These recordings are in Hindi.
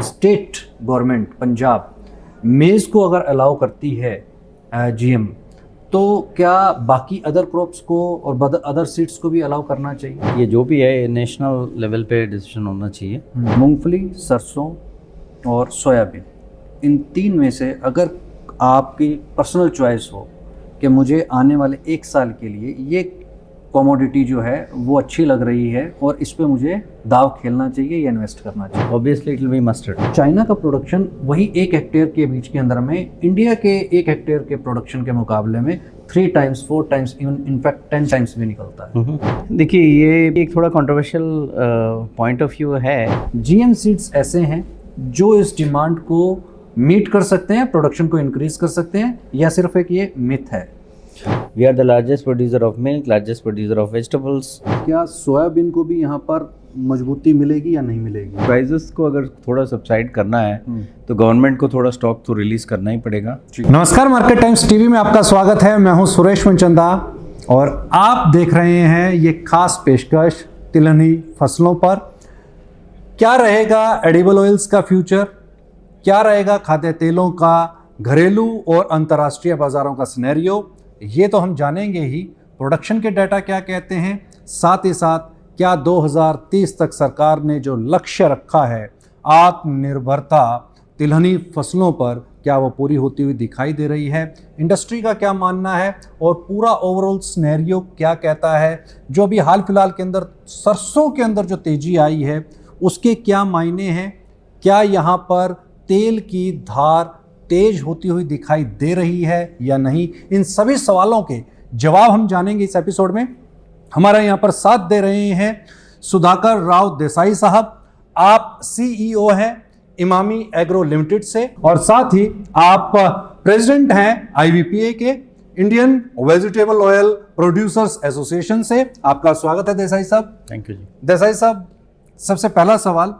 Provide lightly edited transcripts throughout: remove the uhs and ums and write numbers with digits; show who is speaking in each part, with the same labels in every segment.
Speaker 1: स्टेट गवर्नमेंट पंजाब मेज़ को अगर अलाउ करती है जीएम, तो क्या बाकी अदर क्रॉप्स को और अदर सीड्स को भी अलाउ करना चाहिए?
Speaker 2: ये जो भी है नेशनल लेवल पे डिसीजन होना चाहिए।
Speaker 1: मूंगफली, सरसों और सोयाबीन, इन तीन में से अगर आपकी पर्सनल चॉइस हो कि मुझे आने वाले एक साल के लिए ये कमोडिटी जो है वो अच्छी लग रही है और इस पे मुझे दाव खेलना चाहिए या इन्वेस्ट करना चाहिए,
Speaker 2: obviously it will be mustard.
Speaker 1: China का प्रोडक्शन वही 1 हेक्टेयर के बीच के अंदर में इंडिया के 1 हेक्टेयर के प्रोडक्शन के मुकाबले में 3 times 4 times even in fact 10 times भी निकलता है।
Speaker 2: देखिए ये एक थोड़ा कंट्रोवर्शियल पॉइंट ऑफ व्यू है।
Speaker 1: जीएम सीड्स ऐसे हैं जो इस डिमांड को मीट कर सकते हैं, प्रोडक्शन को इंक्रीज कर सकते हैं, या सिर्फ एक ये मिथ है?
Speaker 2: We are the largest producer of milk, largest producer of vegetables.
Speaker 1: क्या सोयाबीन को भी यहाँ पर मजबूती मिलेगी या नहीं मिलेगी?
Speaker 2: प्राइजेस को अगर थोड़ा सबसाइड करना है तो गवर्नमेंट को थोड़ा स्टॉक तो रिलीज करना ही पड़ेगा।
Speaker 1: नमस्कार, मार्केट टाइम्स टीवी में आपका स्वागत है। मैं हूं सुरेश मनचंदा और आप देख रहे हैं ये खास पेशकश तिलहनी फसलों पर। क्या रहेगा एडिबल ऑयल्स का फ्यूचर, क्या रहेगा खाद्य तेलों का घरेलू और अंतर्राष्ट्रीय बाजारों का सिनेरियो, ये तो हम जानेंगे ही। प्रोडक्शन के डाटा क्या कहते हैं, साथ ही साथ क्या 2030 तक सरकार ने जो लक्ष्य रखा है आत्मनिर्भरता तिलहनी फसलों पर, क्या वो पूरी होती हुई दिखाई दे रही है? इंडस्ट्री का क्या मानना है और पूरा ओवरऑल सिनेरियो क्या कहता है? जो अभी हाल फिलहाल के अंदर सरसों के अंदर जो तेजी आई है उसके क्या मायने हैं? क्या यहाँ पर तेल की धार तेज होती हुई दिखाई दे रही है या नहीं? इन सभी सवालों के जवाब हम जानेंगे इस एपिसोड में। हमारा यहाँ पर साथ दे रहे हैं सुधाकर राव देसाई साहब, आप सीईओ हैं इमामी एग्रो लिमिटेड से, और साथ ही आप प्रेसिडेंट हैं आईवीपीए के, Indian vegetable oil producers association से। आपका स्वागत है देसाई साहब।
Speaker 2: थैंक यू जी।
Speaker 1: देसाई साहब, सबसे पहला सवाल,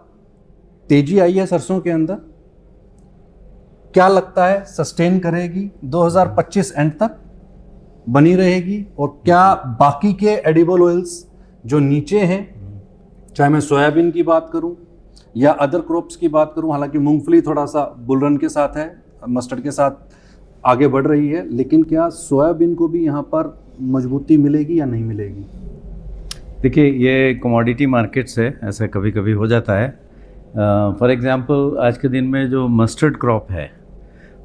Speaker 1: तेजी आई है सरसों के अंदर, क्या लगता है सस्टेन करेगी 2025 एंड तक, बनी रहेगी? और क्या बाकी के एडिबल ऑयल्स जो नीचे हैं, चाहे मैं सोयाबीन की बात करूं या अदर क्रॉप्स की बात करूं, हालांकि मूंगफली थोड़ा सा बुल रन के साथ है, मस्टर्ड के साथ आगे बढ़ रही है, लेकिन क्या सोयाबीन को भी यहाँ पर मजबूती मिलेगी या नहीं मिलेगी?
Speaker 2: देखिए ये कमोडिटी मार्केट्स है, ऐसा कभी कभी हो जाता है। फॉर एग्जांपल आज के दिन में जो मस्टर्ड क्रॉप है,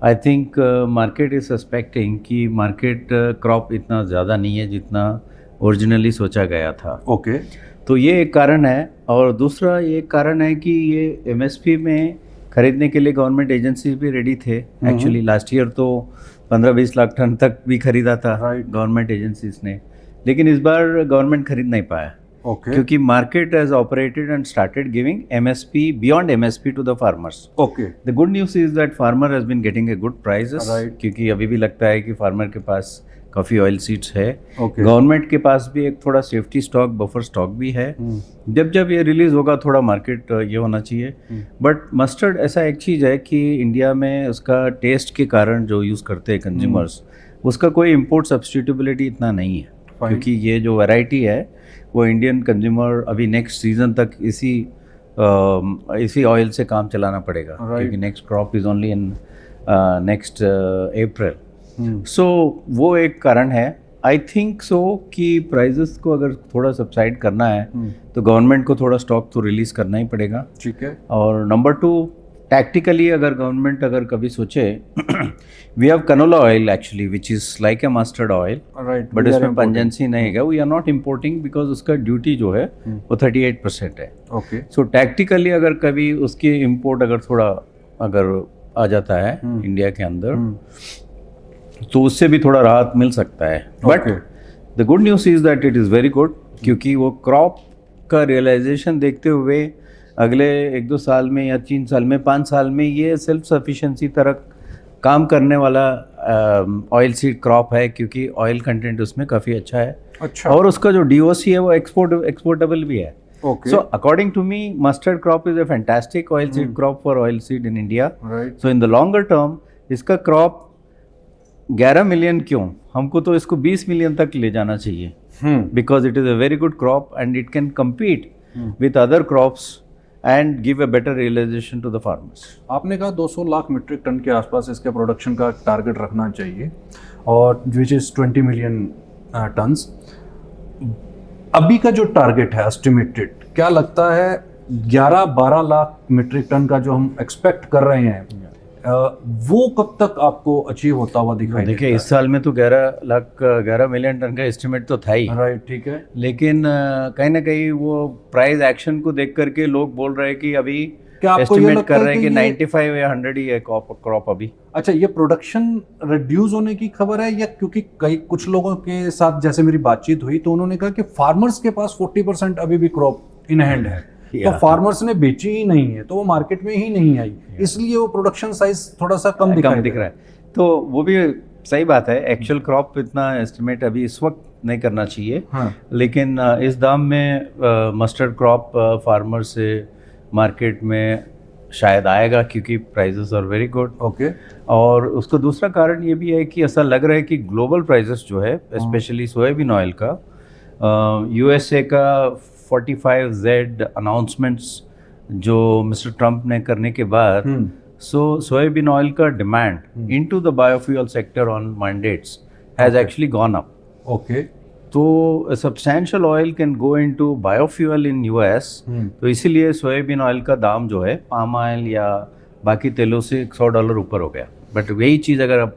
Speaker 2: I think market is suspecting कि मार्केट क्रॉप इतना ज़्यादा नहीं है जितना ओरिजिनली सोचा गया था।
Speaker 1: ओके।
Speaker 2: तो ये एक कारण है, और दूसरा ये एक कारण है कि ये एमएसपी में खरीदने के लिए गवर्नमेंट एजेंसीज भी रेडी थे। एक्चुअली लास्ट ईयर तो 15-20 लाख टन तक भी खरीदा था गवर्नमेंट एजेंसीज ने, लेकिन इस बार गवर्नमेंट खरीद नहीं पाया।
Speaker 1: Okay.
Speaker 2: क्योंकि market has operated and started giving MSP beyond MSP to the farmers.
Speaker 1: Okay.
Speaker 2: The good news is that farmer has been getting a good prices, क्योंकि अभी भी लगता है कि फार्मर के पास काफ़ी ऑयल सीड्स है। गवर्नमेंट के पास भी एक थोड़ा सेफ्टी स्टॉक, बफर स्टॉक भी है। जब जब ये रिलीज होगा थोड़ा मार्केट ये होना चाहिए। बट मस्टर्ड ऐसा एक चीज़ है कि इंडिया में उसका टेस्ट के कारण जो यूज़ करते हैं कंज्यूमर्स, उसका कोई इम्पोर्ट सब्स्टिट्यूबिलिटी इतना नहीं है, क्योंकि ये जो वैरायटी है वो इंडियन कंज्यूमर अभी नेक्स्ट सीजन तक इसी ऑयल से काम चलाना पड़ेगा, क्योंकि next crop is only in next April. So वो एक कारण है। आई थिंक सो कि प्राइजेस को अगर थोड़ा सबसाइड करना है तो गवर्नमेंट को थोड़ा स्टॉक तो रिलीज करना ही पड़ेगा।
Speaker 1: ठीक है।
Speaker 2: और नंबर 2, टैक्टिकली अगर गवर्नमेंट अगर कभी सोचे, we have canola oil actually which is like a mustard oil, but इसमें पंजेंसी नहीं है। We are not importing because उसका ड्यूटी जो है वो 38% है।
Speaker 1: ओके।
Speaker 2: सो टैक्टिकली अगर कभी उसकी इम्पोर्ट अगर थोड़ा अगर आ जाता है इंडिया के अंदर, तो उससे भी थोड़ा राहत मिल सकता है। But the good news is that it is very good, क्योंकि वो क्रॉप का रियलाइजेशन देखते हुए अगले 1-2 साल में या 3 साल में 5 साल में ये सेल्फ सफिशिएंसी तरह काम करने वाला ऑयल सीड क्रॉप है, क्योंकि ऑयल कंटेंट उसमें काफ़ी अच्छा है। अच्छा। और उसका जो डीओसी है वो एक्सपोर्टेबल भी है। So according to me mustard crop is a fantastic oil seed crop for oil seed in India. So in the longer term इसका क्रॉप 11 मिलियन क्यों, हमको तो इसको 20 मिलियन तक ले जाना चाहिए, because it is a very good crop and it can compete with other crops and give a better realization to the farmers.
Speaker 1: आपने कहा 200 लाख मीट्रिक टन के आसपास इसके प्रोडक्शन का टारगेट रखना चाहिए और विच इज़ 20 मिलियन टन्स। अभी का जो टारगेट है एस्टिमेटेड, क्या लगता है 11-12 लाख मीट्रिक टन का जो हम एक्सपेक्ट कर रहे हैं वो कब तक आपको अचीव होता हुआ दिखाई देता है?
Speaker 2: देखिए इस साल में तो 11 मिलियन टन का एस्टिमेट तो था ही,
Speaker 1: राइट, ठीक है।
Speaker 2: लेकिन कहीं ना कहीं वो प्राइस एक्शन को देख करके लोग बोल रहे हैं कि अभी
Speaker 1: क्या आपको ये
Speaker 2: एस्टिमेट
Speaker 1: लगता
Speaker 2: कर
Speaker 1: है
Speaker 2: रहे हैं कि
Speaker 1: कि
Speaker 2: 95 या 100 ही है क्रॉप अभी?
Speaker 1: अच्छा, ये प्रोडक्शन रिड्यूस होने की खबर है या क्योंकि कई कुछ लोगों के साथ जैसे मेरी बातचीत हुई तो उन्होंने कहा कि फार्मर्स के पास 40% अभी भी क्रॉप इन हैंड है, तो फार्मर्स ने बेची ही नहीं है, तो वो मार्केट में ही नहीं आई, इसलिए वो प्रोडक्शन साइज थोड़ा सा कम दिख रहा है।
Speaker 2: तो वो भी सही बात है, एक्चुअल क्रॉप इतना एस्टिमेट अभी इस वक्त नहीं करना चाहिए।
Speaker 1: हाँ।
Speaker 2: लेकिन इस दाम में मस्टर्ड क्रॉप फार्मर से मार्केट में शायद आएगा क्योंकि prices are very good.
Speaker 1: Okay.
Speaker 2: और उसका दूसरा कारण ये भी है कि ऐसा लग रहा है कि ग्लोबल प्राइसेस जो है स्पेशली सोयाबीन ऑयल का, यूएसए का 45Z अनाउंसमेंट्स जो मिस्टर ट्रंप ने करने के बाद, सो सोयाबीन ऑयल का demand into the biofuel sector on mandates has actually gone up.
Speaker 1: Okay.
Speaker 2: तो substantial oil can go into biofuel in US, तो इसीलिए सोयाबीन ऑयल का दाम जो है पाम ऑयल या बाकी तेलों से $100 ऊपर हो गया। बट वही चीज़ अगर आप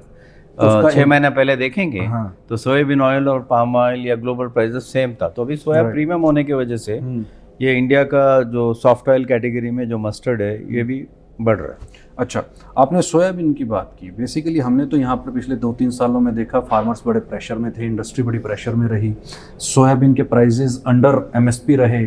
Speaker 2: 6 महीना पहले देखेंगे, हाँ, तो सोयाबीन ऑयल और पाम ऑयल या ग्लोबल प्राइसेस सेम था। तो अभी सोया प्रीमियम होने की वजह से ये इंडिया का जो सॉफ्ट ऑयल कैटेगरी में जो मस्टर्ड है ये भी बढ़ रहा है।
Speaker 1: अच्छा, आपने सोयाबीन की बात की। बेसिकली हमने तो यहाँ पर पिछले 2-3 सालों में देखा फार्मर्स बड़े प्रेशर में थे, इंडस्ट्री बड़ी प्रेशर में रही, सोयाबीन के प्राइसेस अंडर एमएसपी रहे,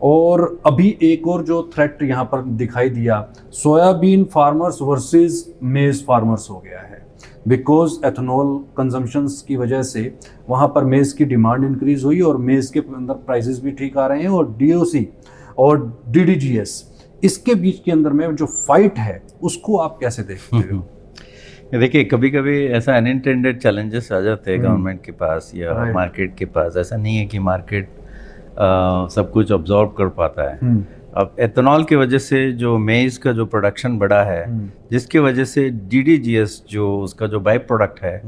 Speaker 1: और अभी एक और जो थ्रेट यहाँ पर दिखाई दिया, सोयाबीन फार्मर्स वर्सेस मेज फार्मर्स हो गया है। बिकॉज एथेनॉल कंजम्पशंस की वजह से वहाँ पर मेज़ की डिमांड इंक्रीज हुई और मेज़ के अंदर प्राइसेस भी ठीक आ रहे हैं, और डीओसी और डीडीजीएस इसके बीच के अंदर में जो फाइट है उसको आप कैसे देखते हो?
Speaker 2: देखिए कभी कभी ऐसा अनइंटेंडेड चैलेंजेस आ जाते हैं गवर्नमेंट के पास या मार्केट के पास। ऐसा नहीं है कि मार्केट सब कुछ ऑब्जॉर्व कर पाता है। अब एथेनॉल की वजह से जो मेज़ का जो प्रोडक्शन बढ़ा है, जिसकी वजह से डीडीजीएस जो उसका जो बाई प्रोडक्ट है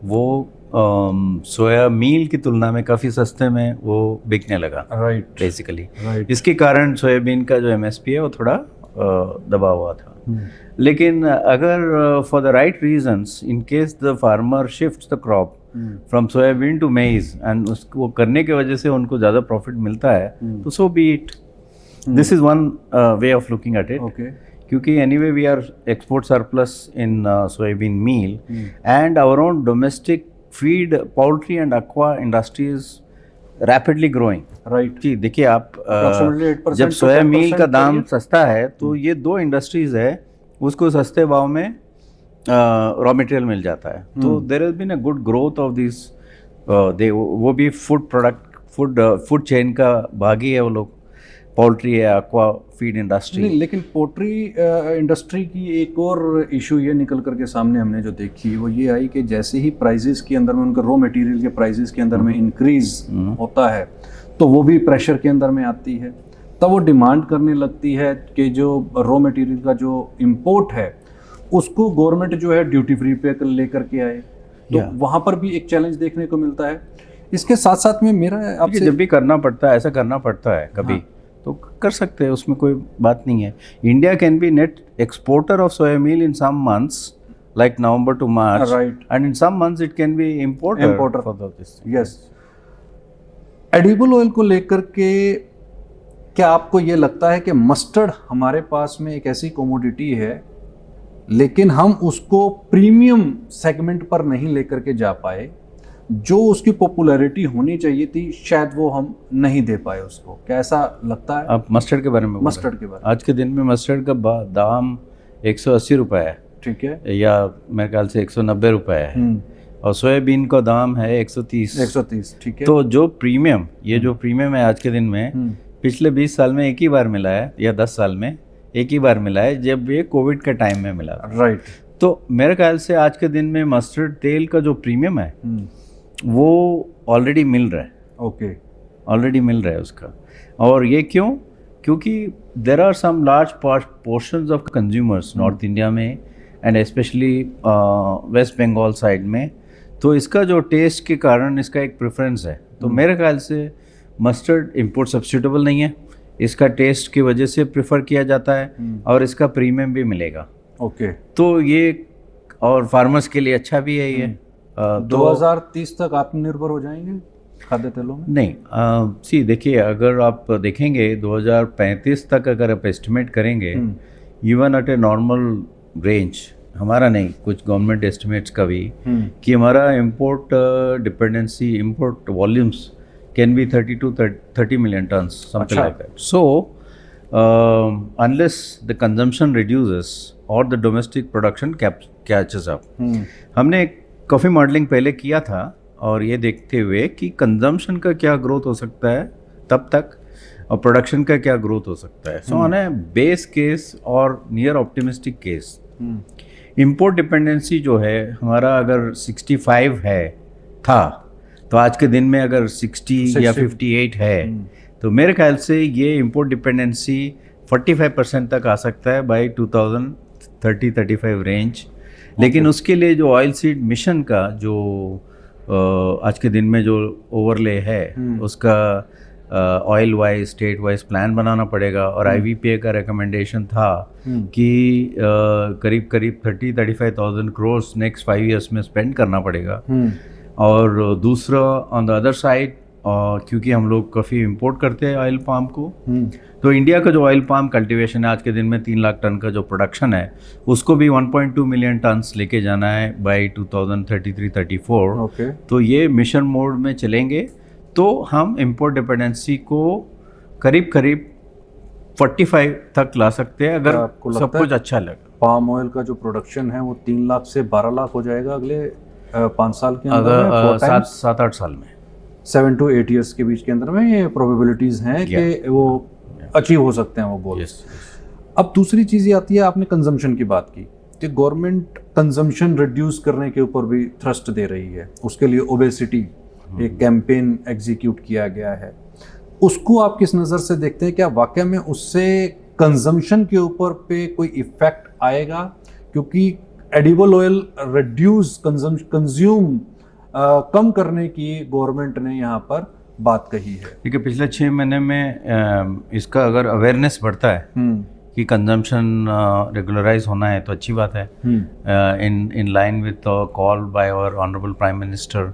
Speaker 2: वो सोया मील की तुलना में काफ़ी सस्ते में वो बिकने लगा, राइट, बेसिकली। इसके कारण सोयाबीन का जो एमएसपी है वो थोड़ा दबा हुआ था। लेकिन अगर for the right reasons, in case the farmer shifts the crop from soybean to maize एंड उसको करने की वजह से उनको ज़्यादा प्रॉफिट मिलता है, तो so be it. This is one way of looking at it. क्योंकि anyway we are export surplus in soybean meal and our own domestic feed, poultry and aqua industry is rapidly growing, right जी। देखिए आप जब सोया मील का दाम सस्ता है तो ये दो इंडस्ट्रीज है, उसको सस्ते भाव में रॉ मटेरियल मिल जाता है। तो there has been a good growth of this, वो भी फूड प्रोडक्ट फूड चेन का भागी है वो लोग, पोल्ट्री है, एक्वा फीड इंडस्ट्री। नहीं, लेकिन पोल्ट्री इंडस्ट्री की एक और इशू ये निकल करके सामने हमने जो देखी वो ये आई कि जैसे ही प्राइसेस के अंदर में उनका रॉ मटेरियल के प्राइसेस के अंदर में इंक्रीज होता है तो वो भी प्रेशर के अंदर में आती है, तब वो डिमांड करने लगती है कि जो रॉ मटेरियल का जो इम्पोर्ट है उसको गवर्नमेंट जो है ड्यूटी फ्री पे लेकर के आए, तो वहाँ पर भी एक चैलेंज देखने को मिलता है। इसके साथ साथ में मेरा आपसे, जब भी करना पड़ता है, ऐसा करना पड़ता है कभी, तो कर सकते हैं, उसमें कोई बात नहीं है। India can be net exporter of soya meal in some months like November to March, right, and in some months it can be importer for this. Yes. Edible oil को लेकर के क्या आपको ये लगता है कि मस्टर्ड हमारे पास में एक ऐसी कमोडिटी है लेकिन हम उसको प्रीमियम सेगमेंट पर नहीं लेकर के जा पाए, जो उसकी पॉपुलैरिटी होनी चाहिए थी शायद वो हम नहीं दे पाए उसको? कैसा लगता है आप मस्टर्ड के बारे में? मस्टर्ड के बारे में आज के दिन में मस्टर्ड का दाम 180 रुपये है, ठीक है, या मेरे ख्याल से 190 रुपये है, और सोयाबीन का दाम है 130, ठीक है। तो जो प्रीमियम, ये जो प्रीमियम है आज के दिन में, पिछले 20 साल में एक ही बार मिला है, या 10 साल में एक ही बार मिला है, जब ये कोविड के टाइम में मिला, राइट। तो मेरे ख्याल से आज के दिन में मस्टर्ड तेल का जो प्रीमियम है वो ऑलरेडी मिल रहा है, ओके, ऑलरेडी मिल रहा है उसका। और ये क्यों? क्योंकि there are some large portions of consumers north India में and specially west Bengal side में, तो इसका जो टेस्ट के कारण इसका एक प्रेफरेंस है। तो मेरे ख्याल से मस्टर्ड इम्पोर्ट सब्स्टिट्यूटेबल नहीं है, इसका टेस्ट की वजह से प्रेफर किया जाता है और इसका प्रीमियम भी मिलेगा।
Speaker 1: ओके,
Speaker 2: तो ये और फार्मर्स के लिए अच्छा भी है ये।
Speaker 1: 2030 तक आत्मनिर्भर हो जाएंगे खाद्य तेलों में?
Speaker 2: नहीं, देखिए, अगर आप देखेंगे 2035 तक अगर आप एस्टिमेट करेंगे, even at a normal range, हमारा नहीं, कुछ गवर्नमेंट एस्टिमेट्स का भी, कि हमारा import dependency, import volumes can be 30 to 30 million tons, something like that. So, unless the consumption reduces or the domestic production catches up. हमने काफ़ी मॉडलिंग पहले किया था और ये देखते हुए कि कंजम्पशन का क्या ग्रोथ हो सकता है तब तक और प्रोडक्शन का क्या ग्रोथ हो सकता है। So on a base case और near optimistic case, import dependency जो है हमारा अगर 65 था, तो आज के दिन में अगर 60 या 58 है, तो मेरे ख्याल से ये इम्पोर्ट डिपेंडेंसी 45% तक आ सकता है बाय 2030-35 रेंज। लेकिन उसके लिए जो ऑयल सीड मिशन का जो आज के दिन में जो ओवरले है, उसका oil wise, state wise plan बनाना पड़ेगा। और IVPA का रिकमेंडेशन था कि करीब 30-35,000 करोड़ नेक्स्ट 5 years में स्पेंड करना पड़ेगा। और दूसरा ऑन द अदर साइड, क्योंकि हम लोग काफ़ी इंपोर्ट करते हैं ऑयल पाम को, तो इंडिया का जो ऑयल पाम कल्टीवेशन है आज के दिन में 3 लाख टन का जो प्रोडक्शन है, उसको भी 1.2 मिलियन टन्स लेके जाना है बाय 2033-34।
Speaker 1: ओके,
Speaker 2: तो ये मिशन मोड में चलेंगे तो हम इंपोर्ट डिपेंडेंसी को करीब 45 तक ला सकते हैं, अगर सब कुछ अच्छा लगे।
Speaker 1: पाम ऑयल का जो प्रोडक्शन है वो 3 लाख से 12 लाख हो जाएगा अगले 5 साल के अंदर,
Speaker 2: 7-8 साल में,
Speaker 1: 7 to 8 years के बीच के अंदर में ये प्रोबेबिलिटीज हैं कि वो अचीव हो सकते हैं वो गोल। अब दूसरी चीज़ ये आती है, आपने कंजम्पशन की बात की कि गवर्नमेंट कंजम्पशन रिड्यूस करने के ऊपर भी थ्रस्ट दे रही है, उसके लिए ओबेसिटी एक कैंपेन एग्जीक्यूट किया गया है। उसको आप किस नज़र से देखते हैं? क्या वाकई में उससे कंजम्पशन के ऊपर पे कोई इफेक्ट आएगा? क्योंकि एडिबल ऑयल रिड्यूस कंज्यूम कम करने की गवर्नमेंट ने यहाँ पर बात कही है।
Speaker 2: देखिए, पिछले 6 महीने में इसका अगर अवेयरनेस बढ़ता है कि कंजम्पशन रेगुलराइज होना है तो अच्छी बात है। In line with call by our honourable prime minister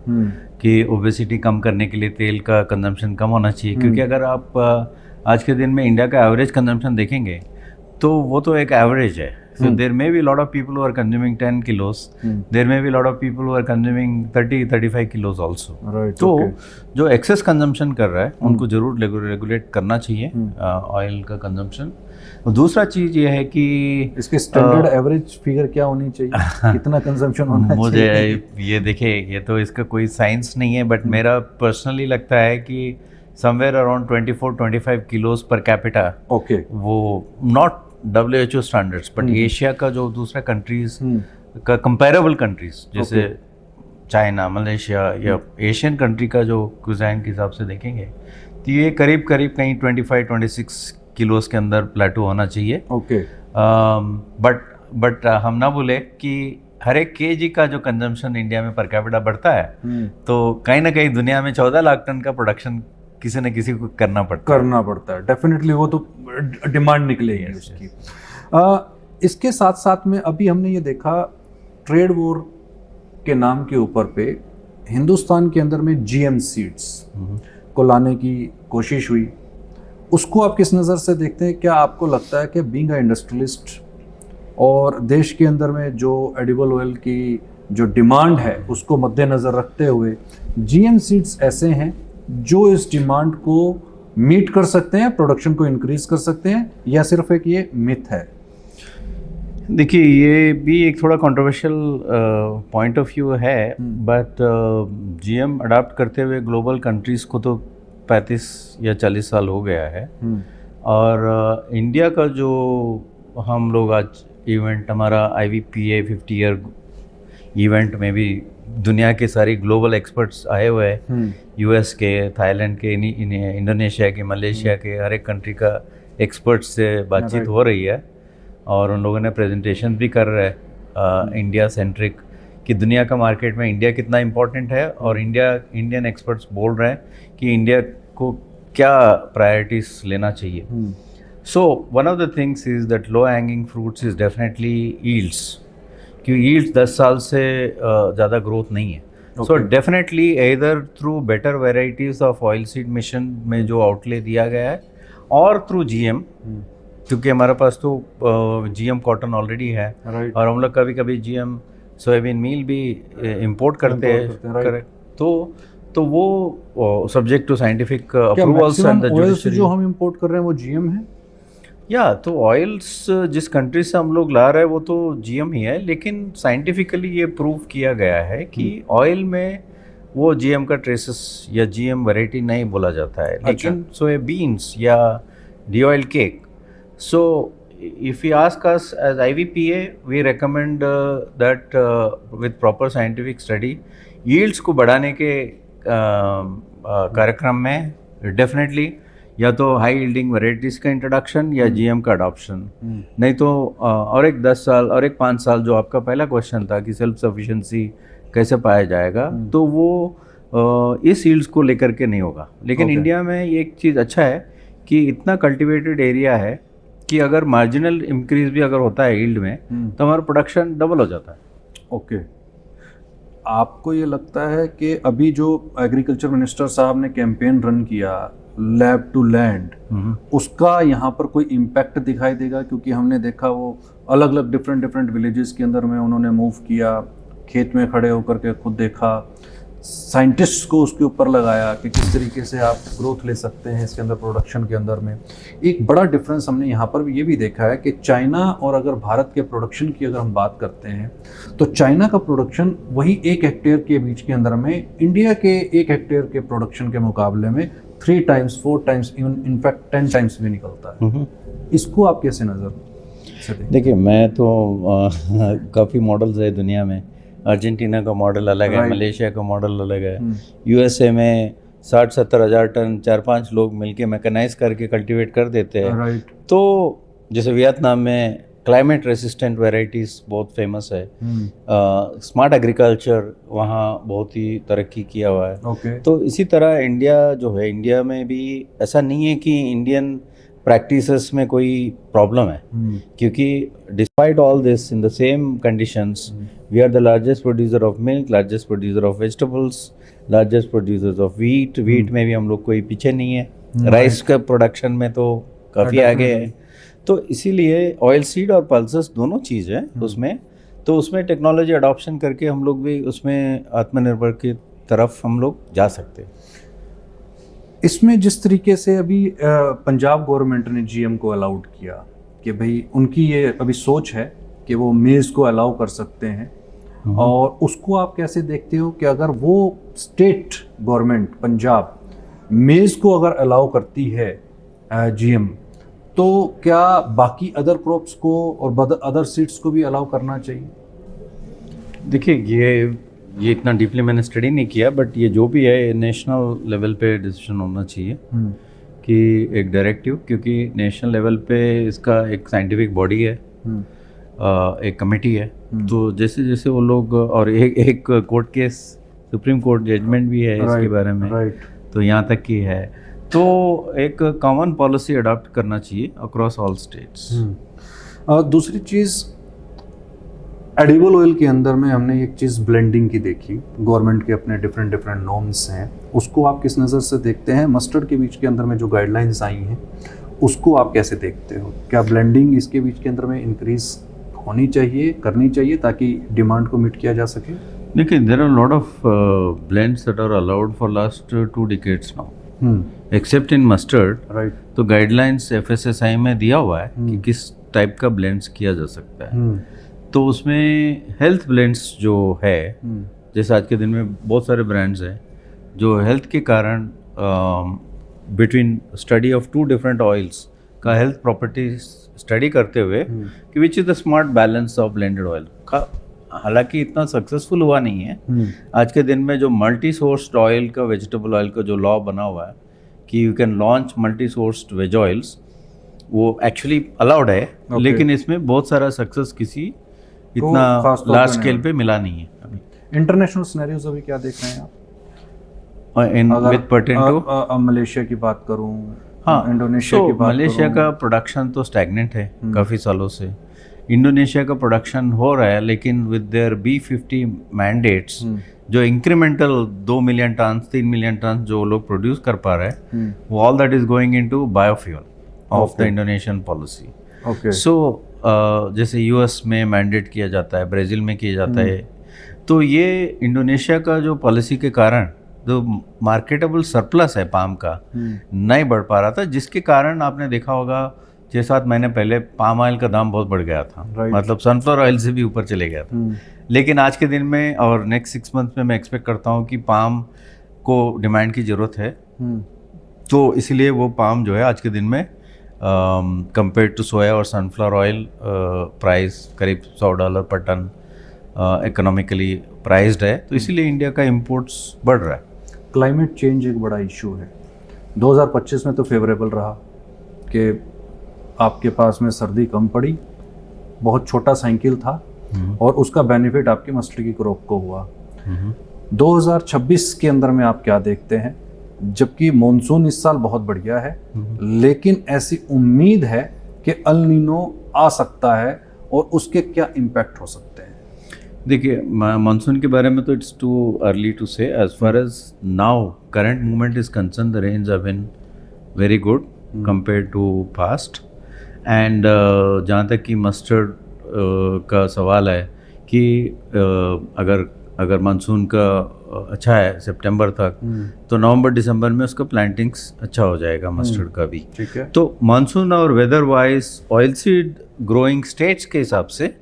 Speaker 2: कि ओबेसिटी कम करने के लिए तेल का कंजम्पशन कम होना चाहिए। क्योंकि अगर आप आज के दिन में इंडिया का एवरेज कंजम्पशन देखेंगे तो वो तो एक एवरेज है। So there may be a lot of people who are consuming 10 kilos. There may be a lot of people who are consuming 30-35 kilos also.
Speaker 1: Right,
Speaker 2: तो
Speaker 1: okay.
Speaker 2: जो एक्सेस कंजम्पशन कर रहा है उनको जरूर रेगुलेट करना चाहिए ऑयल का कंजम्पशन। दूसरा चीज़ ये है कि
Speaker 1: इसके स्टैंडर्ड एवरेज फिगर क्या होनी चाहिए, कितना कंजम्पशन होना चाहिए?
Speaker 2: मुझे ये देखिए, ये तो इसका कोई साइंस नहीं है, बट मेरा पर्सनली लगता है कि somewhere around 24-25 kilos per capita,
Speaker 1: okay,
Speaker 2: वो not WHO standards but Asia का जो दूसरा कंट्रीज का कंपेरेबल कंट्रीज जैसे चाइना, मलेशिया या एशियन कंट्री का जो कुजाइन के हिसाब से देखेंगे तो ये करीब कहीं 25-26 किलोस के अंदर प्लेटो होना चाहिए।
Speaker 1: ओके,
Speaker 2: बट हम ना भूले कि हर एक केजी का जो कंजम्पशन इंडिया में पर कैपिटा बढ़ता है तो कहीं ना कहीं दुनिया में 14 लाख टन का प्रोडक्शन किसी न किसी को करना पड़ता है।
Speaker 1: डेफिनेटली वो तो डिमांड निकलेगी उसकी। इसके साथ साथ में अभी हमने ये देखा ट्रेड वॉर के नाम के ऊपर पे हिंदुस्तान के अंदर में GM सीड्स को लाने की कोशिश हुई, उसको आप किस नज़र से देखते हैं? क्या आपको लगता है कि बीइंग अ इंडस्ट्रियलिस्ट और देश के अंदर में जो एडिबल ऑयल की जो डिमांड है उसको मद्देनज़र रखते हुए GM सीड्स ऐसे हैं जो इस डिमांड को मीट कर सकते हैं, प्रोडक्शन को इंक्रीज कर सकते हैं, या सिर्फ एक ये मिथ है?
Speaker 2: देखिए, ये भी एक थोड़ा कंट्रोवर्शियल पॉइंट ऑफ व्यू है, बट GM अडाप्ट करते हुए ग्लोबल कंट्रीज़ को तो 35 या 40 साल हो गया है। और इंडिया का जो हम लोग आज इवेंट, हमारा IVPA 50 ईयर इवेंट में भी दुनिया के सारी ग्लोबल एक्सपर्ट्स आए हुए हैं, US के, थाईलैंड के, इंडोनेशिया के, मलेशिया के, हर एक कंट्री का एक्सपर्ट्स से बातचीत हो रही है और उन लोगों ने प्रेजेंटेशन भी कर रहे हैं इंडिया सेंट्रिक कि दुनिया का मार्केट में इंडिया कितना इम्पोर्टेंट है, और इंडियन एक्सपर्ट्स बोल रहे हैं कि इंडिया को क्या प्रायोरिटीज लेना चाहिए. So one of the things is that low hanging fruits is definitely yields, क्योंकि यील्ड्स 10 साल से ज़्यादा ग्रोथ नहीं है. So definitely either through better varieties of oil seed mission में जो आउटले दिया गया है, और थ्रू जीएम, क्योंकि हमारे पास तो जीएम कॉटन ऑलरेडी है, और हम लोग कभी कभी जीएम सोयाबीन मील भी इंपोर्ट करते हैं. करेक्ट. तो वो subject to scientific approvals and the judiciary.
Speaker 1: जो हम इंपोर्ट कर रहे हैं वो जीएम है.
Speaker 2: या तो ऑयल्स जिस कंट्री से हम लोग ला रहे हैं वो तो जीएम ही है, लेकिन साइंटिफिकली ये प्रूव किया गया है कि ऑयल में वो जीएम का ट्रेसेस या जीएम वैरायटी नहीं बोला जाता है. लेकिन सोयाबीन्स या D oil cake, so if you ask us as IVPA, we recommend that with proper scientific study, yields को बढ़ाने के कार्यक्रम में डेफिनेटली या तो हाई यील्डिंग वेराइटीज़ का इंट्रोडक्शन या जीएम का अडॉप्शन. नहीं तो और एक 10 साल और एक 5 साल, जो आपका पहला क्वेश्चन था कि सेल्फ सफिशिएंसी कैसे पाया जाएगा, तो वो इस यील्ड्स को लेकर के नहीं होगा. लेकिन इंडिया में ये एक चीज़ अच्छा है कि इतना कल्टिवेटेड एरिया है कि अगर मार्जिनल इंक्रीज भी अगर होता है यील्ड में, तो हमारा प्रोडक्शन डबल हो जाता है.
Speaker 1: ओके. आपको ये लगता है कि अभी जो एग्रीकल्चर मिनिस्टर साहब ने कैंपेन रन किया लैब टू लैंड, उसका यहाँ पर कोई इम्पैक्ट दिखाई देगा? क्योंकि हमने देखा वो अलग अलग डिफरेंट विलेजेस के अंदर में उन्होंने मूव किया, खेत में खड़े होकर के खुद देखा, साइंटिस्ट को उसके ऊपर लगाया कि किस तरीके से आप ग्रोथ ले सकते हैं इसके अंदर, प्रोडक्शन के अंदर में. एक बड़ा डिफरेंस हमने यहाँ पर ये भी देखा है कि चाइना और अगर भारत के प्रोडक्शन की अगर हम बात करते हैं तो चाइना का प्रोडक्शन वही 1 हेक्टेयर के बीच के अंदर में इंडिया के 1 हेक्टेयर के प्रोडक्शन के मुकाबले में 3 times 4 times even in fact 10 times भी निकलता है. इसको आप कैसे नज़र से देखिए?
Speaker 2: मैं तो काफ़ी मॉडल्स है दुनिया में. अर्जेंटीना का मॉडल अलग है, मलेशिया का मॉडल अलग है, यूएसए में 60-70 हज़ार टन 4-5 लोग मिलके मैकेनाइज करके कल्टीवेट कर देते हैं. तो जैसे वियतनाम में क्लाइमेट रेसिस्टेंट वेराइटीज़ बहुत फेमस है. स्मार्ट एग्रीकल्चर वहाँ बहुत ही तरक्की किया हुआ है. तो इसी तरह इंडिया जो है, इंडिया में भी ऐसा नहीं है कि इंडियन प्रैक्टिसेस में कोई प्रॉब्लम है, क्योंकि despite all this in the same conditions we are the largest producer of milk, largest producer of vegetables, largest producers of wheat में भी हम लोग कोई पीछे नहीं है. राइस का प्रोडक्शन में तो काफ़ी आगे है. तो इसीलिए ऑयल सीड और पल्सेस दोनों चीज़ है उसमें. तो उसमें टेक्नोलॉजी अडॉप्शन करके हम लोग भी उसमें आत्मनिर्भर की तरफ हम लोग जा सकते हैं.
Speaker 1: इसमें जिस तरीके से अभी पंजाब गवर्नमेंट ने जीएम को अलाउड किया कि भाई उनकी ये अभी सोच है कि वो मेज़ को अलाउ कर सकते हैं, और उसको आप कैसे देखते हो कि अगर वो स्टेट गवर्नमेंट पंजाब मेज़ को अगर अलाउ करती है जीएम, तो क्या बाकी अदर क्रॉप्स को और अदर सीड्स को भी अलाउ करना चाहिए?
Speaker 2: देखिए ये इतना डीपली मैंने स्टडी नहीं किया, बट ये जो भी है नेशनल लेवल पे डिसीजन होना चाहिए कि एक डायरेक्टिव, क्योंकि नेशनल लेवल पे इसका एक साइंटिफिक बॉडी है, एक कमेटी है. तो जैसे जैसे वो लोग, और एक court case, supreme court judgment भी है इसके बारे में, तो यहाँ तक की है. तो एक कॉमन पॉलिसी अडॉप्ट करना चाहिए अक्रॉस ऑल स्टेट्स.
Speaker 1: दूसरी चीज़, एडिबल ऑयल के अंदर में हमने एक चीज़ ब्लेंडिंग की देखी, गवर्नमेंट के अपने डिफरेंट नॉर्म्स हैं, उसको आप किस नज़र से देखते हैं? मस्टर्ड के बीच के अंदर में जो गाइडलाइंस आई हैं उसको आप कैसे देखते हो? क्या ब्लेंडिंग इसके बीच के अंदर में इंक्रीज होनी चाहिए, करनी चाहिए, ताकि डिमांड को मीट किया जा सके?
Speaker 2: देखिए, there are lot of blends that are allowed for last 2 decades now, except in mustard. Right. तो गाइडलाइंस FSSAI में दिया हुआ है कि किस टाइप का ब्लेंड्स किया जा सकता है. तो उसमें हेल्थ ब्लेंड्स जो है, जैसे आज के दिन में बहुत सारे ब्रांड्स हैं जो हेल्थ के कारण between study of 2 different oils का हेल्थ प्रॉपर्टीज स्टडी करते हुए कि which is the smart balance of blended oil का, हालांकि इतना सक्सेसफुल हुआ नहीं है. आज के दिन में जो मल्टी सोर्स्ड ऑयल का, वेजिटेबल ऑयल का जो लॉ बना हुआ है कि you can launch multi sourced veg oils, वो एक्चुअली अलाउड है, लेकिन इसमें बहुत सारा सक्सेस किसी इतना
Speaker 1: खास तौर पे
Speaker 2: लार्ज
Speaker 1: नहीं
Speaker 2: स्केल पे मिला नहीं है अभी।
Speaker 1: इंटरनेशनल सिनेरियोज अभी क्या देख रहे हैं आप?
Speaker 2: In with pertain to
Speaker 1: Malaysia की बात करूं,
Speaker 2: हाँ,
Speaker 1: इंडोनेशिया की बात
Speaker 2: मलेशिया
Speaker 1: करूं,
Speaker 2: का प्रोडक्शन तो स्टैग्नेंट है काफ़ी सालों से। इंडोनेशिया का प्रोडक्शन हो रहा है, लेकिन विद देयर B50 मैंडेट्स जो incremental 2 million tonne 3 million tonne जो लोग प्रोड्यूस कर पा रहे हैं, वो all that is going into biofuel of the Indonesian policy.
Speaker 1: Okay.
Speaker 2: So जैसे यूएस में मैंडेट किया जाता है, ब्राज़ील में किया जाता है, तो ये इंडोनेशिया का जो पॉलिसी के कारण जो मार्केटेबल सरप्लस है पाम का नहीं बढ़ पा रहा था, जिसके कारण आपने देखा होगा 6-7 महीने पहले पाम ऑयल का दाम बहुत बढ़ गया था, मतलब सनफ्लावर ऑयल से भी ऊपर चले गया था। लेकिन आज के दिन में और नेक्स्ट 6 मंथ में मैं एक्सपेक्ट करता हूँ कि पाम को डिमांड की ज़रूरत है, तो इसलिए वो पाम जो है आज के दिन में कंपेयर टू सोया और सनफ्लावर ऑयल प्राइस करीब $100 पर टन इकोनॉमिकली प्राइस्ड है, तो इसीलिए इंडिया का इम्पोर्ट्स बढ़ रहा है।
Speaker 1: क्लाइमेट चेंज एक बड़ा इशू है। 2025 में तो फेवरेबल रहा कि आपके पास में सर्दी कम पड़ी, बहुत छोटा साइकिल था और उसका बेनिफिट आपकी मस्टर्ड की क्रॉप को हुआ। 2026 के अंदर में आप क्या देखते हैं? जबकि मॉनसून इस साल बहुत बढ़िया है, लेकिन ऐसी उम्मीद है कि अल नीनो आ सकता है और उसके क्या इम्पैक्ट हो सकते हैं?
Speaker 2: देखिए, मानसून के बारे में तो it's too early to say. As far as now current movement is concern, the range have been very good compare to past. And जहाँ तक कि मस्टर्ड का सवाल है कि अगर मानसून का अच्छा है सितंबर तक, तो नवंबर दिसंबर में उसका प्लांटिंग्स अच्छा हो जाएगा मस्टर्ड का भी।
Speaker 1: ठीक है।
Speaker 2: तो मानसून और weather wise oil seed growing states के हिसाब से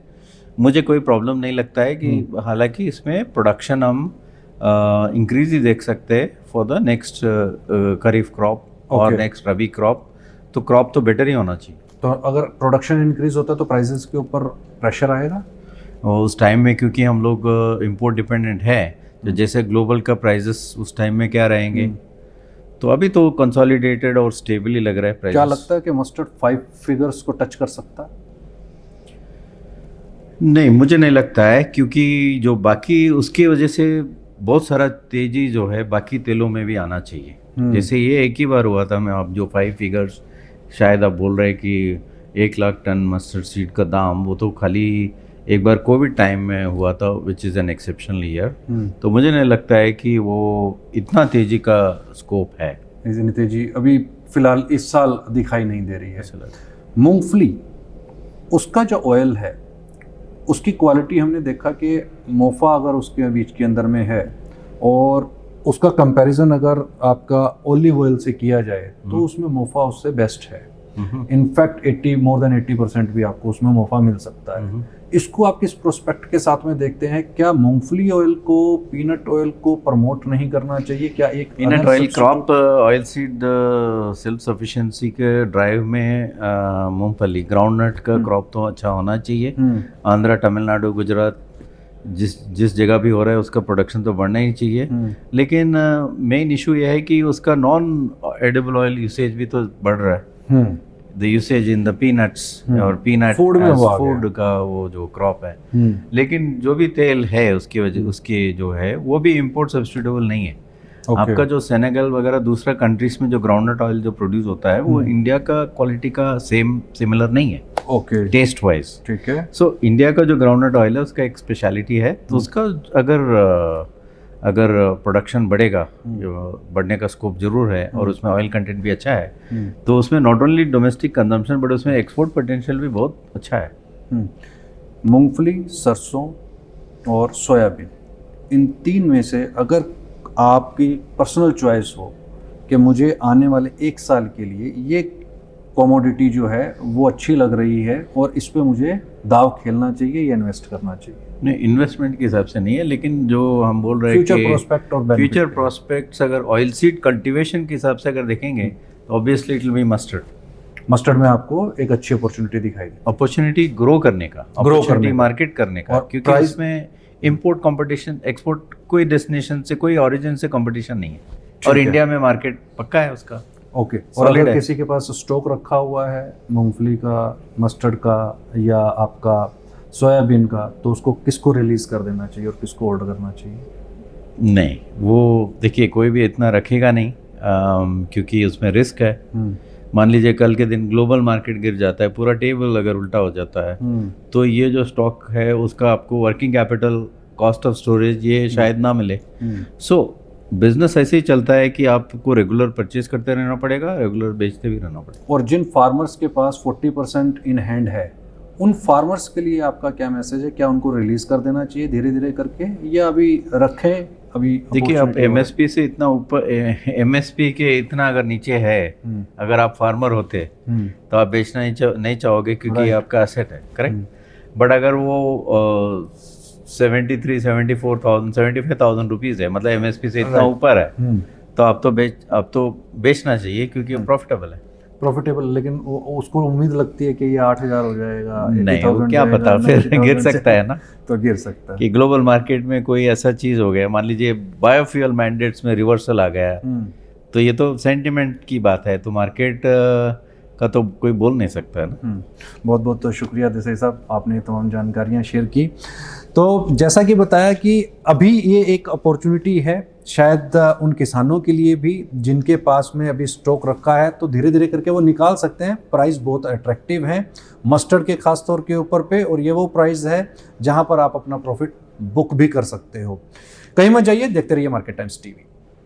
Speaker 2: मुझे कोई प्रॉब्लम नहीं लगता है कि हालांकि इसमें प्रोडक्शन हम इंक्रीज ही देख सकते हैं for the next kharif crop और नेक्स्ट रबी क्रॉप, तो क्रॉप तो बेटर ही होना चाहिए।
Speaker 1: तो अगर प्रोडक्शन इंक्रीज होता है तो प्राइसेस के ऊपर प्रेशर आएगा
Speaker 2: और उस टाइम में, क्योंकि हम लोग इंपोर्ट डिपेंडेंट है, तो जैसे ग्लोबल का प्राइसेस उस टाइम में क्या रहेंगे, तो अभी तो कंसोलिडेटेड और स्टेबल ही लग रहा है प्राइस।
Speaker 1: क्या लगता है कि मस्टर्ड 5 फिगर्स को टच कर सकता है?
Speaker 2: नहीं, मुझे नहीं लगता है, क्योंकि जो बाकी उसकी वजह से बहुत सारा तेजी जो है बाकी तेलों में भी आना चाहिए। जैसे ये एक ही बार हुआ था, मैं आप जो 5 फिगर्स शायद आप बोल रहे हैं कि 1 लाख टन मस्टर्ड सीड का दाम, वो तो खाली एक बार कोविड टाइम में हुआ था, which is an exceptional year. तो मुझे नहीं लगता है कि वो इतना तेजी का स्कोप है।
Speaker 1: इतनी तेजी अभी फिलहाल इस साल दिखाई नहीं दे रही है। मूंगफली, उसका जो ऑयल है उसकी क्वालिटी हमने देखा कि मोफा अगर उसके बीच के अंदर में है और उसका कंपैरिजन अगर आपका ओलिव ऑयल से किया जाए तो उसमें मोफा उससे बेस्ट है। इनफैक्ट मोर देन 80% भी आपको उसमें मोफा मिल सकता है। इसको आप किस प्रोस्पेक्ट के साथ में देखते हैं? क्या मूंगफली ऑयल को, पीनट ऑयल को प्रमोट नहीं करना चाहिए? क्या एक
Speaker 2: peanut oil crop oil seed self sufficiency के ड्राइव में मूंगफली ग्राउंडनट का क्रॉप तो अच्छा होना चाहिए। आंध्रा, तमिलनाडु, गुजरात जिस जगह भी हो रहा है उसका प्रोडक्शन तो बढ़ना ही चाहिए। लेकिन मेन इशू यह है कि उसका नॉन एडिबल ऑयल यूसेज भी तो बढ़ रहा है। The usage in the peanuts और पीनट फूड का वो जो क्रॉप है, लेकिन जो भी तेल है उसकी वजह उसके जो है वो भी इंपोर्ट सब्स्टिट्यूटेबल नहीं है। आपका जो सेनेगल वगैरह दूसरा कंट्रीज में जो ग्राउंडनट ऑयल जो प्रोड्यूस होता है वो इंडिया का क्वालिटी का सिमिलर नहीं है टेस्ट वाइज।
Speaker 1: ठीक है।
Speaker 2: सो इंडिया का जो ग्राउंडनट ऑयल है उसका एक स्पेशलिटी है, तो उसका अगर प्रोडक्शन बढ़ेगा, बढ़ने का स्कोप जरूर है और उसमें ऑयल कंटेंट भी अच्छा है, तो उसमें not only domestic consumption but उसमें एक्सपोर्ट पोटेंशियल भी बहुत अच्छा है।
Speaker 1: मूंगफली, सरसों और सोयाबीन, इन 3 में से अगर आपकी पर्सनल चॉइस हो कि मुझे आने वाले 1 साल के लिए ये कमोडिटी जो है वो अच्छी लग रही है और इस पे मुझे दाव खेलना चाहिए या इन्वेस्ट करना चाहिए?
Speaker 2: नहीं, इन्वेस्टमेंट के हिसाब से नहीं है, लेकिन जो हम बोल रहे हैं
Speaker 1: फ्यूचर प्रोस्पेक्ट और
Speaker 2: फ्यूचर प्रोस्पेक्ट्स अगर ऑयल सीड कल्टीवेशन के हिसाब से अगर देखेंगे तो obviously it will be mustard में आपको एक अच्छी अपॉर्चुनिटी दिखाई दी, अपॉर्चुनिटी ग्रो करने का, अपॉर्चुनिटी मार्केट करने का, क्योंकि इसमें इंपोर्ट कंपटीशन, एक्सपोर्ट कोई डेस्टिनेशन से, कोई ओरिजिन से कंपटीशन नहीं है और इंडिया में मार्केट पक्का है उसका।
Speaker 1: ओके, और
Speaker 2: Solid
Speaker 1: अगर
Speaker 2: है।
Speaker 1: किसी के पास स्टॉक रखा हुआ है मूंगफली का, मस्टर्ड का या आपका सोयाबीन का, तो उसको किसको रिलीज कर देना चाहिए और किसको ऑर्डर करना चाहिए?
Speaker 2: नहीं, वो देखिए कोई भी इतना रखेगा नहीं, क्योंकि उसमें रिस्क है। मान लीजिए कल के दिन ग्लोबल मार्केट गिर जाता है, पूरा टेबल अगर उल्टा हो जाता है, तो ये जो स्टॉक है उसका आपको working capital, cost of storage ये शायद ना मिले। सो बिजनेस ऐसे ही चलता है कि आपको रेगुलर परचेज करते रहना पड़ेगा, रेगुलर बेचते भी रहना पड़ेगा।
Speaker 1: और जिन फार्मर्स के पास 40% इन हैंड है, उन फार्मर्स के लिए आपका क्या मैसेज है? क्या उनको रिलीज कर देना चाहिए धीरे धीरे करके, या अभी रखें? अभी
Speaker 2: देखिए आप
Speaker 1: opportunity
Speaker 2: एमएसपी से इतना ऊपर, एमएसपी के इतना अगर नीचे है, अगर आप फार्मर होते तो आप बेचना नहीं चाहोगे, क्योंकि
Speaker 1: Right.
Speaker 2: आपका एसेट है, करेक्ट। बट अगर वो 73,000, 74,000, 75,000 रुपीज़ है, मतलब एमएसपी से इतना
Speaker 1: Right.
Speaker 2: ऊपर है, तो आप तो बेचना चाहिए, क्योंकि प्रॉफिटेबल है।
Speaker 1: प्रॉफिटेबल, लेकिन उसको उम्मीद लगती है कि ये 8,000 हो जाएगा,
Speaker 2: नहीं, वो
Speaker 1: 80,000
Speaker 2: क्या
Speaker 1: जाएगा,
Speaker 2: पता, फिर
Speaker 1: 90,000
Speaker 2: गिर सकता है ना,
Speaker 1: तो गिर सकता है।
Speaker 2: कि ग्लोबल मार्केट में कोई ऐसा चीज़ हो गया, मान लीजिए बायोफ्यूल मैंडेट्स में रिवर्सल आ गया, तो ये तो सेंटिमेंट की बात है, तो मार्केट का तो कोई बोल नहीं सकता है ना।
Speaker 1: बहुत बहुत तो शुक्रिया देसाई साहब, आपने तमाम जानकारियाँ शेयर की। तो जैसा कि बताया कि अभी ये एक अपॉर्चुनिटी है शायद उन किसानों के लिए भी जिनके पास में अभी स्टॉक रखा है, तो धीरे धीरे करके वो निकाल सकते हैं। प्राइस बहुत अट्रैक्टिव है मस्टर्ड के खास तौर के ऊपर पे, और ये वो प्राइस है जहां पर आप अपना प्रॉफिट बुक भी कर सकते हो। कहीं मत जाइए, देखते रहिए मार्केट टाइम्स टीवी।